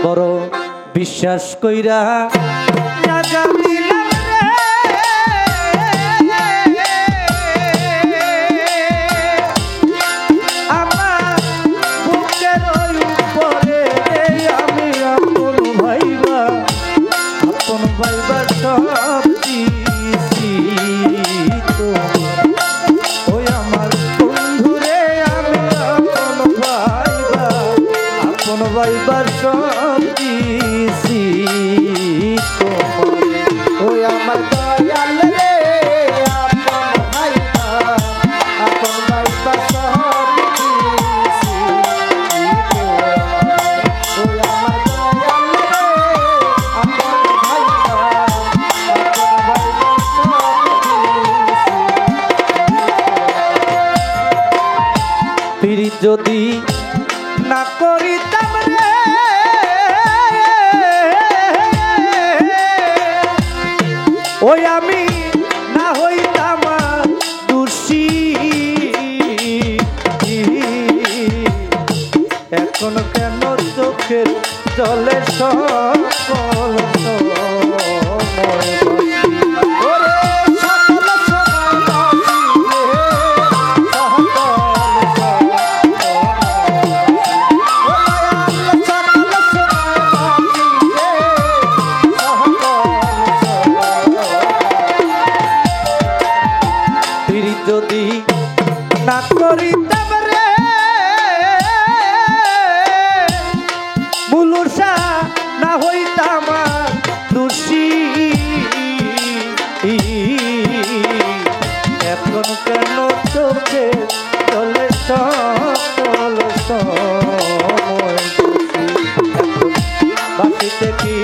বড় বিশ্বাস কইরা জাগা দিলাম আমার বুকের উপরে আমি আপন ভাইবা সব দিছি ওই আমার বন্ধুরে আমি আপন ভাইবা সব দিছি ওই আমার দয়াল রে আপন ভাইবা সব দিছি ওই আমার দয়াল রে আপন পীড়িত যদি না করিতাম রে ওই আমি না হইতাম দোষী এখন কেন চোখের জলে সকল যদি না করিতাম রে মুলুসা না হইতাম দোষী এখন কেন চোখে চলে সকল সময় বাসিতে কি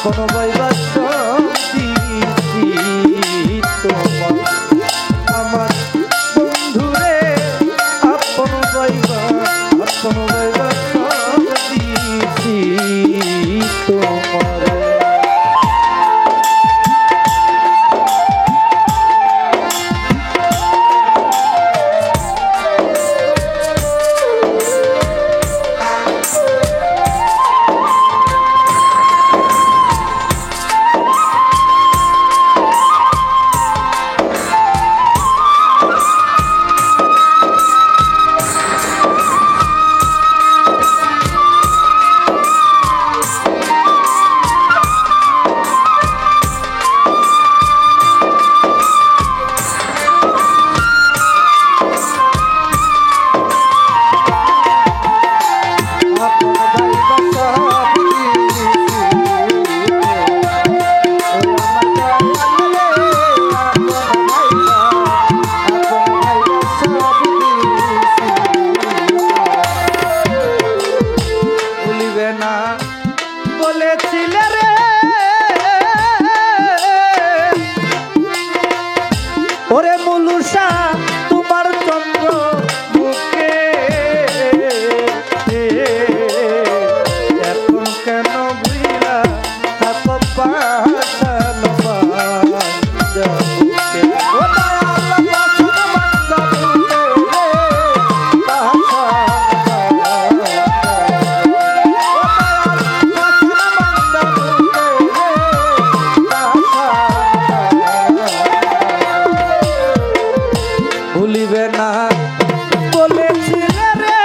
কোনো ভাইবা সব দিছি আমার বন্ধুরে আপন ভাইবা সব দিছি তোমারে বলেছিলে রে ওরে মুলুসা তোমার চন্দ্র মুখে এখন কেন ভুইলা থাকো পাশানো ভুলিবে না বলেছিলে রে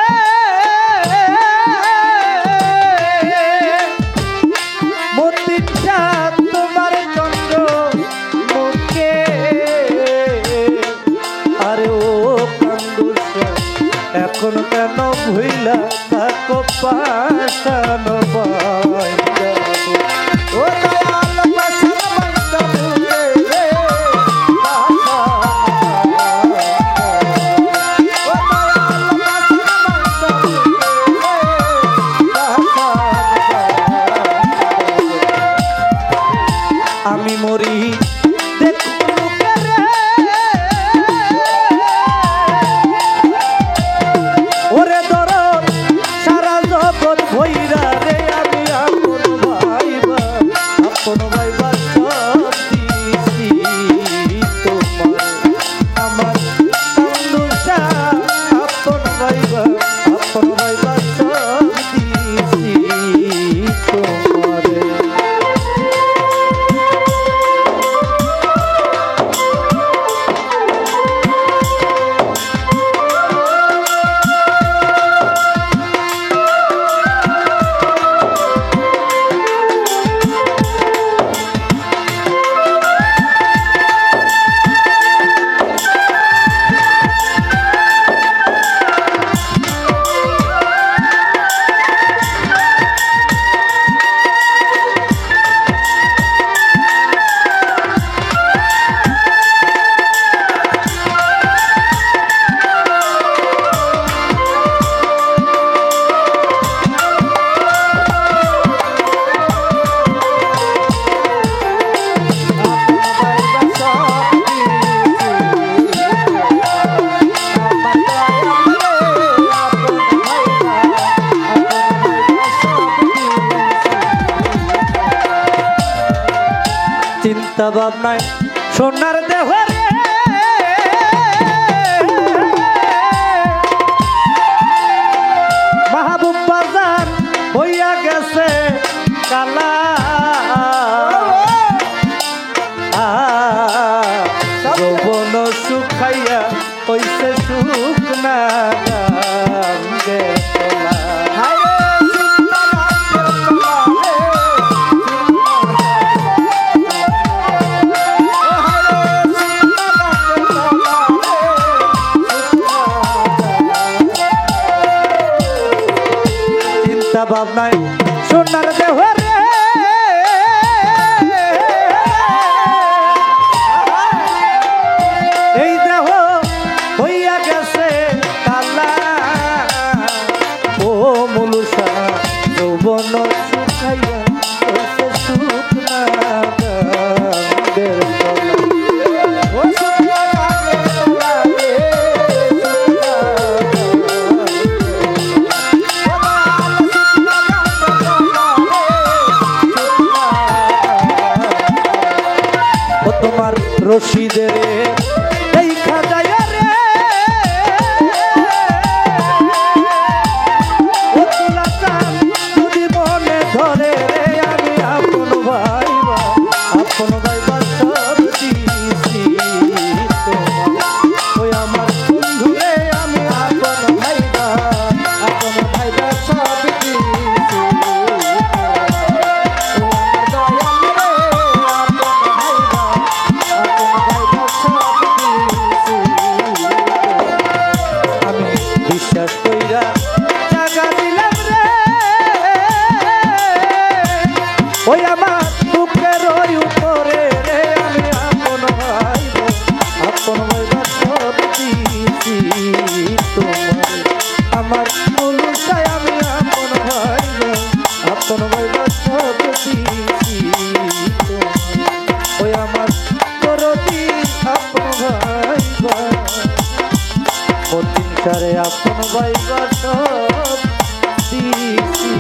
মতিটা তোমার চন্দ্র মুখে আরে ও কান্দুসা এখন কেন ভুইলা থাকো পাশানো ও আমি মরি ওরে ধর সারা জগৎ ভৈরা রে আমি আপন ভাইবা ভাইবা আপন ভাইবা সব দিছি তোমারে। চিন্তা ভাবনায় সোনার দেহ রে মাহবুব বাজার হইয়া গেছে কালা যৌবন শুকাইয়া হইছে শুকনা ভাবনায় সোনার দেহ রে এই দেহ হইয়া গেছে কালা ও মুলুসা যৌবন শুকাইয়া হইছে শুকনা তোমার রশিদের এই খাজায় রে ও তুলাচান যদি মনে ধরে রে আমি আপন ভাইবা সব দিছি তোমার। ওই আমার বন্ধু রে আমি আপন ভাইবা সব দিছি। বিশ্বাস কইরা জাগা দিলাম রে ওই আমার বুকের ওই উপরে রে আমি আপন ভাইবা সব দিছি তোমার। আমার মুলুসায় আমি আপন ভাইবা সব দিছি তোমার। ওই আমার দরদি আপন ভাইবা মতিন সারে আপন ভাইবা সব দিছি।